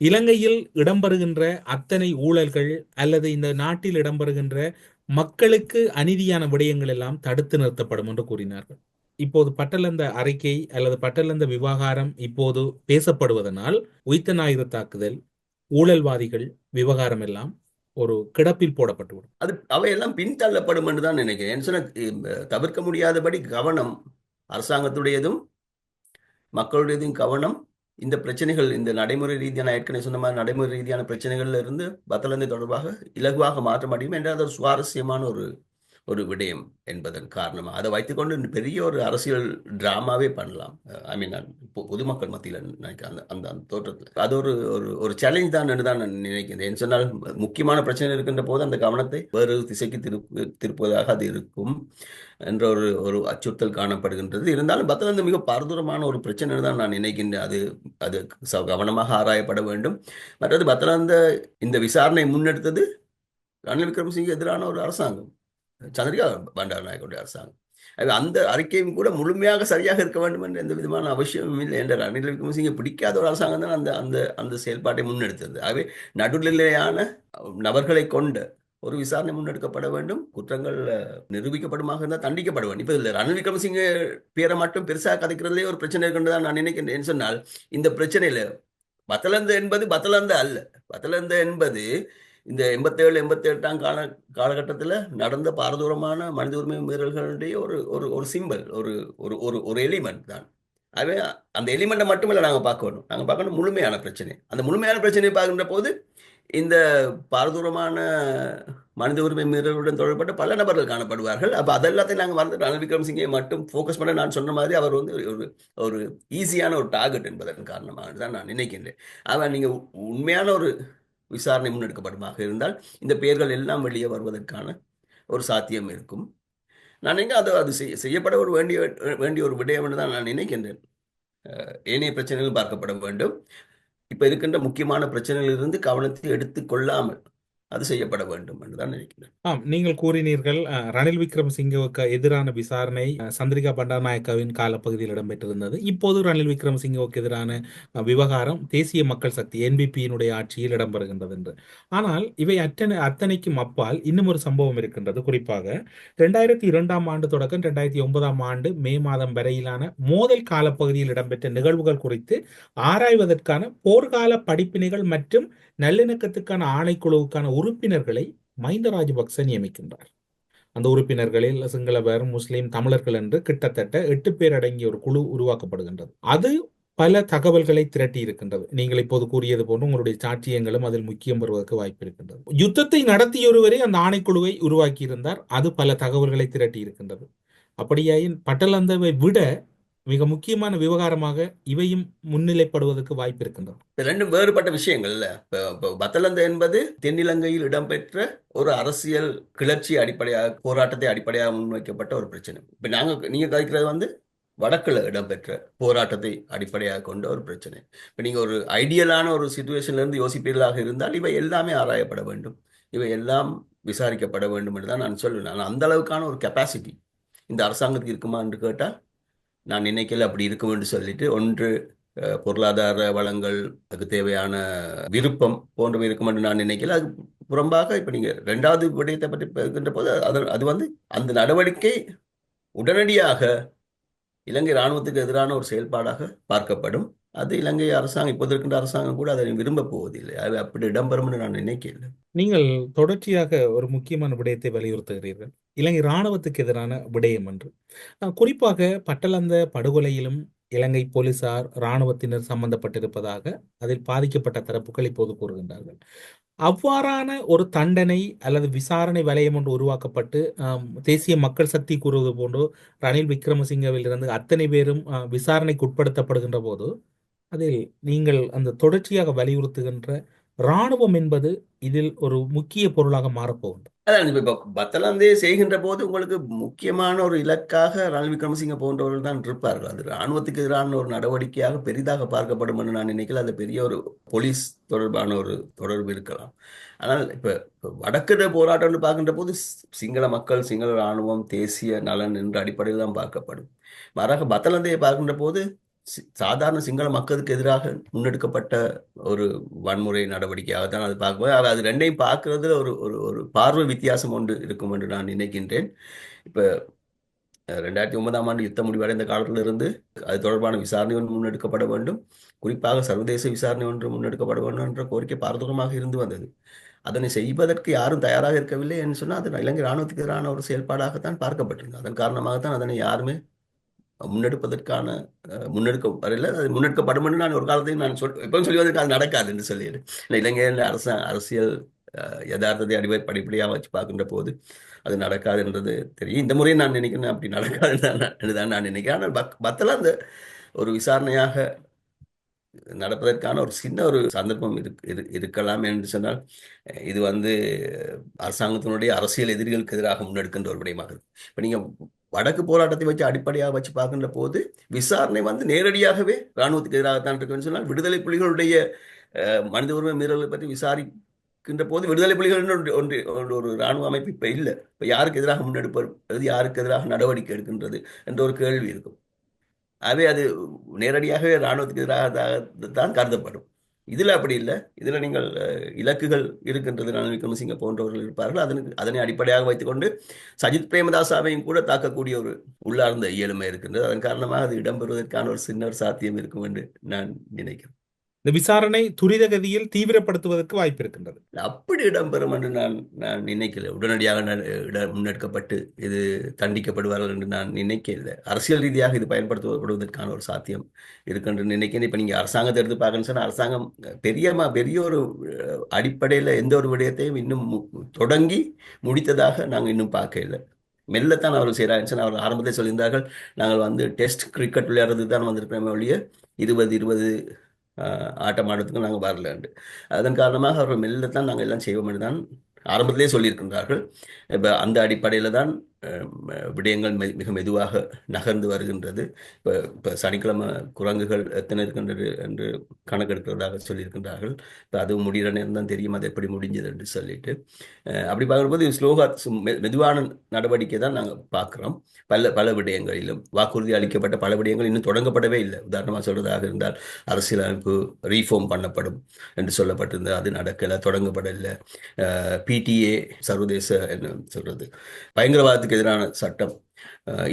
இலங்கையில் இடம்பெறுகின்ற அத்தனை ஊழல்கள் அல்லது இந்த நாட்டில் இடம்பெறுகின்ற மக்களுக்கு அநீதியான விடயங்கள் எல்லாம் தடுத்து நிறுத்தப்படும் என்று கூறினார்கள். இப்போது பட்டலந்த அறிக்கை அல்லது பட்டலந்த விவகாரம் இப்போது பேசப்படுவதனால் உயிர்த்த ஞாயிறு தாக்குதல், ஊழல்வாதிகள் விவகாரம் எல்லாம் ஒரு கிடப்பில் போடப்பட்டுவிடும். அது அவையெல்லாம் பின்தள்ளப்படும் என்று தான் நினைக்கிறேன். சொன்ன தவிர்க்க முடியாதபடி கவனம் அரசாங்கத்துடையதும் மக்களுடையதும் கவனம் இந்த பிரச்சனைகள், இந்த நடைமுறை ரீதியான ஏற்கனவே சொன்ன மாதிரி நடைமுறை ரீதியான பிரச்சனைகள்ல இருந்து பத்தலந்தை தொடர்பாக இலகுவாக மாற்ற முடியும் என்ற ஒரு சுவாரஸ்யமான ஒரு ஒரு விடயம் என்பதன் காரணமாக அதை வைத்துக்கொண்டு பெரிய ஒரு அரசியல் டிராமாவே பண்ணலாம். ஐ மீன் பொதுமக்கள் மத்தியில் நினைக்கிறேன் அந்த அந்த அந்த தோற்றத்தில் அது ஒரு ஒரு சேலஞ்ச் தான் என்று தான் நான் நினைக்கிறேன். சொன்னால் முக்கியமான பிரச்சனை இருக்கின்ற போது அந்த கவனத்தை வேறு திசைக்கு திருப்புவதாக அது இருக்கும் என்ற ஒரு ஒரு அச்சுறுத்தல் காணப்படுகின்றது. இருந்தாலும் பத்தலந்து மிக பாரதூரமான ஒரு பிரச்சனை தான் நான் நினைக்கின்றேன். அது அது கவனமாக ஆராயப்பட வேண்டும். மற்றது பத்தலந்த இந்த விசாரணை முன்னெடுத்தது ரணில் விக்ரமசிங்கே எதிரான ஒரு அரசாங்கம், சந்திரிகா பண்டாரநாயகனுடைய அரசாங்கம். அந்த அறிக்கையும் கூட முழுமையாக சரியாக இருக்க வேண்டும் என்ற எந்த விதமான அவசியமும் இல்லை என்ற ரணில் விக்ரமசிங்கே பிடிக்காத ஒரு அரசாங்கம் தான் அந்த அந்த அந்த செயல்பாட்டை முன்னெடுத்தது. ஆகவே நடுநிலையான நபர்களை கொண்ட ஒரு விசாரணை முன்னெடுக்கப்பட வேண்டும். குற்றங்கள் நிரூபிக்கப்படுமாக இருந்தால் தண்டிக்கப்பட வேண்டும். இப்போ இல்லை ரணில் விக்ரமசிங்கே பேரை மட்டும் பெருசாக கதைக்கிறதுலே ஒரு பிரச்சனை இருக்கின்றதான் நான் நினைக்கின்றேன். சொன்னால் இந்த பிரச்சனையில் பத்தலந்த என்பது பத்தலந்த அல்ல. பத்தலந்த என்பது இந்த 87-88ஆம் காலகட்டத்தில் நடந்த பாரதூரமான மனித உரிமை மீறல்களுடைய ஒரு ஒரு ஒரு சிம்பல், ஒரு ஒரு ஒரு எலிமெண்ட் தான். ஆகவே அந்த எலிமெண்ட்டை மட்டும் இல்லை நாங்கள் பார்க்கணும். நாங்கள் பார்க்கணும் முழுமையான பிரச்சனை. அந்த முழுமையான பிரச்சனையை பார்க்கின்ற போது இந்த பாரதூரமான மனித உரிமை மீறலுடன் தொடர்பட்ட பல நபர்கள் காணப்படுவார்கள். அப்போ அதெல்லாத்தையும் நாங்கள் வந்து ரணில் விக்ரமசிங்கே மட்டும் ஃபோக்கஸ் பண்ண நான் சொன்ன மாதிரி அவர் வந்து ஒரு ஒரு ஈஸியான ஒரு டார்கெட் என்பதன் காரணமாக தான் நான் நினைக்கின்றேன். ஆனால் நீங்கள் உண்மையான ஒரு விசாரணை முன்னெடுக்கப்படுமாக இருந்தால் இந்த பெயர்கள் எல்லாம் வெளியே வருவதற்கான ஒரு சாத்தியம் இருக்கும். நான் நினைக்கிறேன் அது அது செய்யப்பட ஒரு வேண்டிய வேண்டிய ஒரு விடயம் என்று தான் நான் நினைக்கின்றேன். ஏனைய பிரச்சனைகள் பார்க்கப்பட வேண்டும். இப்ப இருக்கின்ற முக்கியமான பிரச்சனைகளிலிருந்து கவனத்தை எடுத்துக் கொள்ளாமல் அது செய்யப்பட வேண்டும் என்று தான் நினைக்கிறேன். ஆம், நீங்கள் கூறினீர்கள் ரணில் விக்ரமசிங்கவுக்கு எதிரான விசாரணை சந்திரிகா பண்டாரநாயக்காவின் காலப்பகுதியில் இடம்பெற்றிருந்தது. இப்போது ரணில் விக்ரமசிங்கவுக்கு எதிரான விவகாரம் தேசிய மக்கள் சக்தி என்பிபியினுடைய ஆட்சியில் இடம்பெறுகின்றது என்று. ஆனால் இவை அத்தனைக்கும் அப்பால் இன்னும் ஒரு சம்பவம் இருக்கின்றது. குறிப்பாக 2002 ஆண்டு தொடக்கம் 2009 ஆண்டு மே மாதம் வரையிலான மோதல் காலப்பகுதியில் இடம்பெற்ற நிகழ்வுகள் குறித்து ஆராய்வதற்கான போர்க்கால படிப்பினைகள் மற்றும் நல்லிணக்கத்துக்கான ஆணைக்குழுவுக்கான உறுப்பினர்களை மஹிந்த ராஜபக்ச நியமிக்கின்றார். அந்த உறுப்பினர்களில் சிங்களவர், முஸ்லிம், தமிழர்கள் என்று கிட்டத்தட்ட 8 பேர் அடங்கிய ஒரு குழு உருவாக்கப்படுகின்றது. அது பல தகவல்களை திரட்டி இருக்கின்றது. நீங்கள் இப்போது கூறியது போன்று உங்களுடைய சாட்சியங்களும் அதில் முக்கியம் பெறுவதற்கு வாய்ப்பு இருக்கின்றது. யுத்தத்தை நடத்தியொருவரே அந்த ஆணைக்குழுவை உருவாக்கி இருந்தார். அது பல தகவல்களை திரட்டி இருக்கின்றது. அப்படியாயின் பட்டலந்தவை விட மிக முக்கியமான விவகாரமாக இவையும் முன்னிலைப்படுவதற்கு வாய்ப்பு இருக்கின்றது. ரெண்டும் வேறுபட்ட விஷயங்கள் இல்ல. இப்போ பத்தலந்த என்பது தென்னிலங்கையில் இடம்பெற்ற ஒரு அரசியல் கிளர்ச்சி அடிப்படையாக, போராட்டத்தை அடிப்படையாக முன்வைக்கப்பட்ட ஒரு பிரச்சனை. இப்ப நீங்க கதைக்கிறது வந்து வடக்குல இடம்பெற்ற போராட்டத்தை அடிப்படையாக கொண்ட ஒரு பிரச்சனை. இப்ப நீங்க ஒரு ஐடியலான ஒரு சிச்சுவேஷன்ல இருந்து யோசிப்பீர்களாக இருந்தால் இவை எல்லாமே ஆராயப்பட வேண்டும், இவை எல்லாம் விசாரிக்கப்பட வேண்டும் என்று தான் நான் சொல்லுவேன். ஆனால் அந்த அளவுக்கான ஒரு கெப்பாசிட்டி இந்த அரசாங்கத்துக்கு இருக்குமா என்று கேட்டால் நான் நினைக்கல அப்படி இருக்கும் என்று சொல்லிட்டு. ஒன்று பொருளாதார வளங்கள், அதுக்கு தேவையான விருப்பம் போன்றவை இருக்கும் என்று நான் நினைக்கல. அது புறம்பாக இப்ப நீங்க ரெண்டாவது விடயத்தை பற்றி பேசுகின்ற போது அது வந்து அந்த நடவடிக்கை உடனடியாக இலங்கை இராணுவத்துக்கு எதிரான ஒரு செயல்பாடாக பார்க்கப்படும். அது இலங்கை அரசாங்கம், இப்போது இருக்கின்ற அரசாங்கம் கூட அதை விரும்ப போவதில்லை. அது அப்படி இடம்பெறும் என்று நான் நினைக்கல. நீங்கள் தொடர்ச்சியாக ஒரு முக்கியமான விடயத்தை வலியுறுத்துகிறீர்கள், இலங்கை இராணுவத்துக்கு எதிரான விடயம் என்று. குறிப்பாக பட்டலந்த படுகொலையிலும் இலங்கை போலீசார் இராணுவத்தினர் சம்பந்தப்பட்டிருப்பதாக அதில் பாதிக்கப்பட்ட தரப்புகள் இப்போது கூறுகின்றார்கள். அவ்வாறான ஒரு தண்டனை அல்லது விசாரணை வலயம் ஒன்று உருவாக்கப்பட்டு தேசிய மக்கள் சக்தி கூறுவது போன்று ரணில் விக்ரமசிங்கவில் இருந்து அத்தனை பேரும் விசாரணைக்கு உட்படுத்தப்படுகின்ற போது அதில் நீங்கள் அந்த தொடர்ச்சியாக வலியுறுத்துகின்ற இராணுவம் என்பது இதில் ஒரு முக்கிய பொருளாக மாறப்போகின்றது. அதான் இப்ப பத்தலாந்தே செய்கின்ற போது உங்களுக்கு முக்கியமான ஒரு இலக்காக ரணில் விக்ரமசிங்க போன்றவர்கள் தான் இருப்பார்கள். அது இராணுவத்துக்கு எதிரான ஒரு நடவடிக்கையாக பெரிதாக பார்க்கப்படும் என்று நான் நினைக்கல. அது பெரிய ஒரு போலீஸ் தொடர்பான ஒரு தொடர்பு இருக்கலாம். ஆனால் இப்ப வடக்கு போராட்டம் பார்க்கின்ற போது சிங்கள மக்கள், சிங்கள இராணுவம், தேசிய நலன் என்ற அடிப்படையில் தான் பார்க்கப்படும். மாறாக பத்தலந்தையை பார்க்கின்ற போது சாதாரண சிங்கள மக்களுக்கு எதிராக முன்னெடுக்கப்பட்ட ஒரு வன்முறை நடவடிக்கையாக தான் அது பார்க்கும்போது அது ரெண்டையும் பார்க்கறதுல ஒரு ஒரு பார்வை வித்தியாசம் ஒன்று இருக்கும் என்று நான் நினைக்கின்றேன். இப்ப 2009 ஆண்டு யுத்த முடிவடைந்த காலத்திலிருந்து அது தொடர்பான விசாரணை ஒன்று முன்னெடுக்கப்பட வேண்டும், குறிப்பாக சர்வதேச விசாரணை ஒன்று முன்னெடுக்கப்பட வேண்டும் என்ற கோரிக்கை பாரதூரமாக இருந்து வந்தது. அதனை செய்வதற்கு யாரும் தயாராக இருக்கவில்லை என்று சொன்னால் அது இலங்கை இராணுவத்துக்கு எதிரான ஒரு செயல்பாடாகத்தான் பார்க்கப்பட்டிருந்தது. அதன் காரணமாகத்தான் அதனை யாருமே முன்னெடுப்பதற்கான முன்னெடுக்க வரல. அது முன்னெடுக்கப்படும் என்று நான் ஒரு காலத்தையும் நான் எப்பவும் சொல்லுவதற்கு அது நடக்காது என்று சொல்லிடு. இலங்கையில் அரசியல் யதார்த்தத்தை படிப்படியாக வச்சு பார்க்கின்ற போது அது நடக்காது என்றது தெரியும். இந்த முறையும் நான் நினைக்கிறேன் அப்படி நடக்காது தான் நான் நினைக்கிறேன். ஆனால் பத்தல அந்த ஒரு விசாரணையாக நடப்பதற்கான ஒரு சின்ன ஒரு சந்தர்ப்பம் இருக்கலாம் என்று சொன்னால் இது வந்து அரசாங்கத்தினுடைய அரசியல் எதிரிகளுக்கு எதிராக முன்னெடுக்கின்ற ஒரு விடயமாக இருக்கு. இப்ப நீங்க வடக்கு போராட்டத்தை வச்சு அடிப்படையாக வச்சு பார்க்கின்ற போது விசாரணை வந்து நேரடியாகவே இராணுவத்துக்கு எதிராகத்தான் இருக்குன்னு சொன்னால் விடுதலை புலிகளுடைய மனித உரிமை மீறல்களை பற்றி விசாரிக்கின்ற போது விடுதலை புலிகள் ஒரு இராணுவ அமைப்பு இப்ப இல்லை. இப்ப யாருக்கு எதிராக முன்னெடுப்பது, யாருக்கு எதிராக நடவடிக்கை எடுக்கின்றது என்ற ஒரு கேள்வி இருக்கும். ஆகவே அது நேரடியாகவே இராணுவத்துக்கு எதிராக தான் கருதப்படும். இதுல அப்படி இல்லை. இதுல நீங்கள் இலக்குகள் இருக்கின்றது, ரணில் விக்ரமசிங்க போன்றவர்கள் இருப்பார்கள். அதனை அடிப்படையாக வைத்துக்கொண்டு சஜித் பிரேமதாசாவையும் கூட தாக்கக்கூடிய ஒரு உள்ளார்ந்த இயலுமை இருக்கின்றது. அதன் காரணமாக அது இடம்பெறுவதற்கான ஒரு சின்ன ஒரு சாத்தியம் இருக்கும் என்று நான் நினைக்கிறேன். இந்த விசாரணை துரித கதியில் தீவிரப்படுத்துவதற்கு வாய்ப்பு இருக்கின்றது. அப்படி இடம்பெறும் என்று நான் நினைக்கல. உடனடியாக முன்னெடுக்கப்பட்டு இது தண்டிக்கப்படுவார்கள் என்று நான் நினைக்கல. அரசியல் ரீதியாக இது பயன்படுத்தப்படுவதற்கான ஒரு சாத்தியம் இருக்கு என்று நினைக்கிறேன். இப்ப நீங்க அரசாங்கத்தை எடுத்து பார்க்கணும்னு சொன்னா அரசாங்கம் பெரிய ஒரு அடிப்படையில எந்த ஒரு விடயத்தையும் இன்னும் தொடங்கி முடித்ததாக நாங்கள் இன்னும் பார்க்கல. மெல்லத்தான் அவர்கள் செய்கிறாங்க. அவர்கள் ஆரம்பத்தை சொல்லியிருந்தார்கள், நாங்கள் வந்து டெஸ்ட் கிரிக்கெட் விளையாடுறதுக்கு தான் வந்திருக்கிறோமே ஒழிய 20 ஆட்டம் ஆடுறதுக்கு நாங்கள் வரலாண்டு. அதன் காரணமாக அவர்கள் மெல்லத்தான் நாங்கள் எல்லாம் செய்வோம் என்று தான் ஆரம்பத்திலே சொல்லியிருக்கின்றார்கள். இப்போ அந்த அடிப்படையில் தான் விடயங்கள் மிக மெதுவாக நகர்ந்து வருகின்றது. இப்போ சனிக்கிழமை குரங்குகள் எத்தனை இருக்கின்றது என்று கணக்கெடுக்கிறதாக சொல்லியிருக்கின்றார்கள். இப்போ அது முடிகிற நேரம் தான் தெரியும் அது எப்படி முடிஞ்சது என்று சொல்லிட்டு. அப்படி பார்க்கும்போது ஸ்லோகாக மெதுவான நடவடிக்கை தான் நாங்கள் பார்க்குறோம். பல விடயங்களிலும் வாக்குறுதி அளிக்கப்பட்ட பல விடயங்கள் இன்னும் தொடங்கப்படவே இல்லை. உதாரணமாக சொல்றதாக இருந்தால் அரசியலமைப்பு ரீஃபார்ம் பண்ணப்படும் என்று சொல்லப்பட்டிருந்தது. அது நடக்கலை, தொடங்கப்படலை. பிடிஏ சர்வதேச என்ன சொல்றது பயங்கரவாதத்துக்கு எதிரான சட்டம்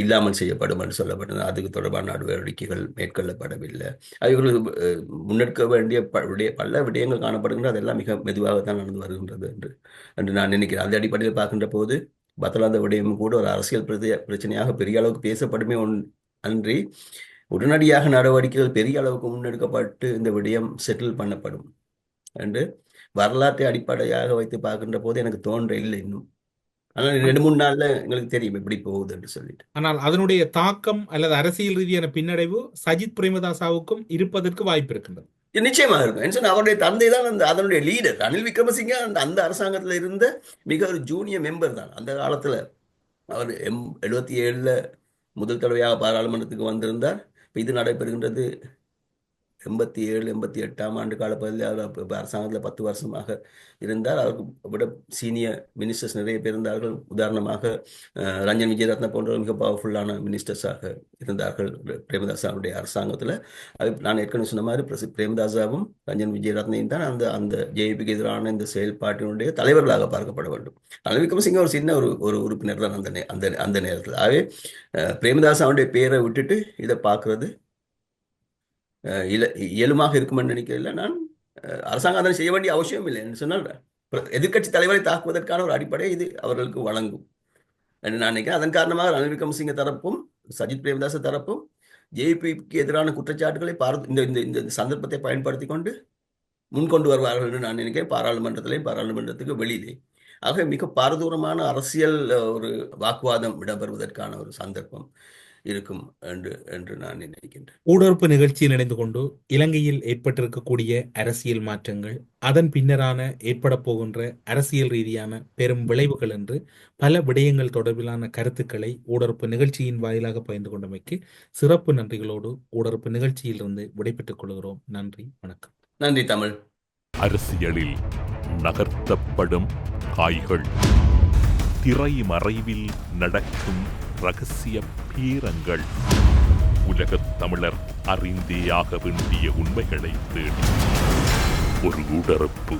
இல்லாமல் செய்யப்படும் என்று சொல்லப்பட்டது. அதுக்கு தொடர்பான நடவடிக்கைகள் மேற்கொள்ளப்படவில்லை. அவர்கள் முன்னெடுக்க வேண்டிய பல விடயங்கள் காணப்படுகின்ற அதெல்லாம் மிக மெதுவாகத்தான் நடந்து வருகின்றது என்று நான் நினைக்கிறேன். அந்த அடிப்படையில் பார்க்கின்ற போது பத்தலாந்த விடயமும் கூட ஒரு அரசியல் பிரச்சனையாக பெரிய அளவுக்கு பேசப்படுமே அன்றி உடனடியாக நடவடிக்கைகள் பெரிய அளவுக்கு முன்னெடுக்கப்பட்டு இந்த விடயம் செட்டில் பண்ணப்படும் என்று வரலாற்றை அடிப்படையாக வைத்து பார்க்கின்ற போது எனக்கு தோன்ற இல்லை இன்னும். ஆனால் 2-3 நாள்ல எங்களுக்கு தெரியும் எப்படி போகுது என்று சொல்லிட்டு. ஆனால் அதனுடைய தாக்கம் அல்லது அரசியல் ரீதியான பின்னடைவு சஜித் பிரேமதாசாவுக்கும் இருப்பதற்கு வாய்ப்பு இருக்கின்றது. நிச்சயமாக இருக்கும். அவருடைய தந்தை தான் அதனுடைய லீடர். ரணில் விக்ரமசிங்க அந்த அரசாங்கத்தில் இருந்த மிக ஒரு ஜூனியர் மெம்பர் தான். அந்த காலத்துல அவர் 77 முதல் தடவையாக பாராளுமன்றத்துக்கு வந்திருந்தார். இது நடைபெறுகின்றது 87-88 ஆண்டு காலப்பகுதியில். அவர் அரசாங்கத்தில் 10 வருஷமாக இருந்தார். அவருக்கு விட சீனியர் மினிஸ்டர்ஸ் நிறைய பேர் இருந்தார்கள். உதாரணமாக ரஞ்சன் விஜயரத்ன போன்ற மிக பவர்ஃபுல்லான மினிஸ்டர்ஸாக இருந்தார்கள் பிரேமதாசாவுடைய அரசாங்கத்தில். அது நான் ஏற்கனவே சொன்ன மாதிரி பிரேமதாசாவும் ரஞ்சன் விஜயரத்னையும் தான் அந்த ஜேபிக்கு எதிரான இந்த செயல்பாட்டினுடைய தலைவர்களாக பார்க்கப்பட வேண்டும். ரணில் விக்ரமசிங்க ஒரு சின்ன ஒரு உறுப்பினர் தான் அந்த நேரத்தில். ஆகவே பிரேமதாசாவுடைய பேரை விட்டுட்டு இதை பார்க்கறது இயலுமாக இருக்குமென்னு நினைக்கல. நான் அரசாங்கம் அதனை செய்ய வேண்டிய அவசியம் இல்லை என்று சொன்னால் எதிர்க்கட்சி தலைவரை தாக்குவதற்கான ஒரு அடிப்படை இது அவர்களுக்கு வழங்கும் என்று நான் நினைக்கிறேன். அதன் காரணமாக ரணில் விக்ரமசிங்க தரப்பும் சஜித் பிரேமதாச தரப்பும் ஜேபிக்கு எதிரான குற்றச்சாட்டுகளை இந்த சந்தர்ப்பத்தை பயன்படுத்தி கொண்டு முன்கொண்டு வருவார்கள் என்று நான் நினைக்கிறேன். பாராளுமன்றத்துக்கு வெளியிலே. ஆக மிக பாரதூரமான அரசியல் ஒரு வாக்குவாதம் இடம்பெறுவதற்கான ஒரு சந்தர்ப்பம் இருக்கும் என்று நான் நினைக்கின்றேன். ஊடறுப்பு நிகழ்ச்சியில் இணைந்து கொண்டு இலங்கையில் ஏற்பட்டிருக்கக்கூடிய அரசியல் மாற்றங்கள், அதன் பின்னரான ஏற்பட போகின்ற அரசியல் ரீதியான பெரும் விளைவுகள் என்று பல விடயங்கள் தொடர்பிலான கருத்துக்களை ஊடறுப்பு நிகழ்ச்சியின் வாயிலாக பகிர்ந்து கொண்டமைக்கு சிறப்பு நன்றிகளோடு ஊடறுப்பு நிகழ்ச்சியிலிருந்து விடைபெற்றுக் கொள்கிறோம். நன்றி, வணக்கம். நன்றி தமிழ். அரசியலில் நகர்த்தப்படும் காய்கள், திரைமறைவில் நடக்கும் இரகசிய பீரங்கள், உலகத் தமிழர் அறிந்தேயாக வேண்டிய உண்மைகளை தேடி ஒரு ஊடறுப்பு.